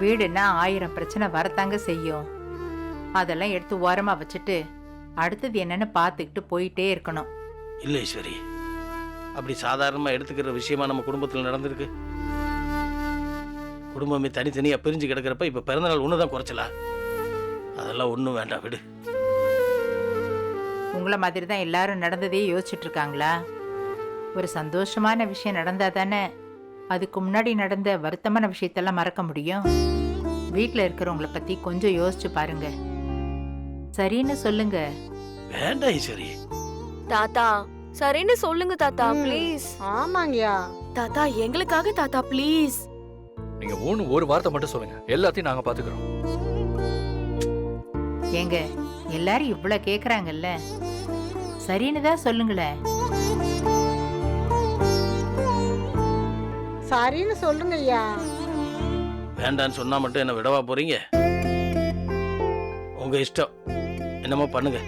வீடுன்னா 1000 பிரச்சனை வரத்தாங்க செய்யும். அதெல்லாம் எடுத்து ஓரமா வச்சுட்டு அடுத்தது என்னன்னு பார்த்துக்கிட்டு போயிட்டே இருக்கணும். இல்லை ஈஸ்வரி, அப்படி சாதாரணமாக எடுத்துக்கிற விஷயமா நம்ம குடும்பத்தில் நடந்திருக்கு. குடும்பமே தனித்தனியாக பிரிஞ்சு கிடக்கிறப்ப இப்போ பிறந்தநாள் ஒன்று தான் குறைச்சலா? அதெல்லாம் ஒன்றும் வேண்டாம், விடு. உங்களை மாதிரி தான் எல்லாரும் நடந்ததே யோசிச்சுட்டு இருக்காங்களா? ஒரு சந்தோஷமான விஷயம் நடந்தா தானே அதுக்கு முன்னாடி நடந்த வருத்தமான விஷயத்தெல்லாம் மறக்க முடியும். வீட்டில் இருக்கிறவங்கள பத்தி கொஞ்சம் யோசிச்சு பாருங்க. சரின்னு சொல்லுங்க. வேண்டாம் ஈஸ்வரி. தாத்தா சரின்னு சொல்லுங்க தாத்தா, ப்ளீஸ். ஆமாங்கய்யா. தாத்தா எங்களுக்காக தாத்தா ப்ளீஸ். நீங்க ஒரு வார்த்தை மட்டும் சொல்லுங்க, எல்லாத்தையும் நாங்க பாத்துக்கிறோம். ஏங்க எல்லாரும் இவ்வளவு கேக்குறாங்கல்ல, சரின்னு தான் சொல்லுங்களேன். சரின்னு சொல்லுங்க ஐயா. வேண்டான்னு சொன்னா மட்டும் என்ன விடவா போறீங்க? உங்க இஷ்டம், என்னமோ பண்ணுங்க.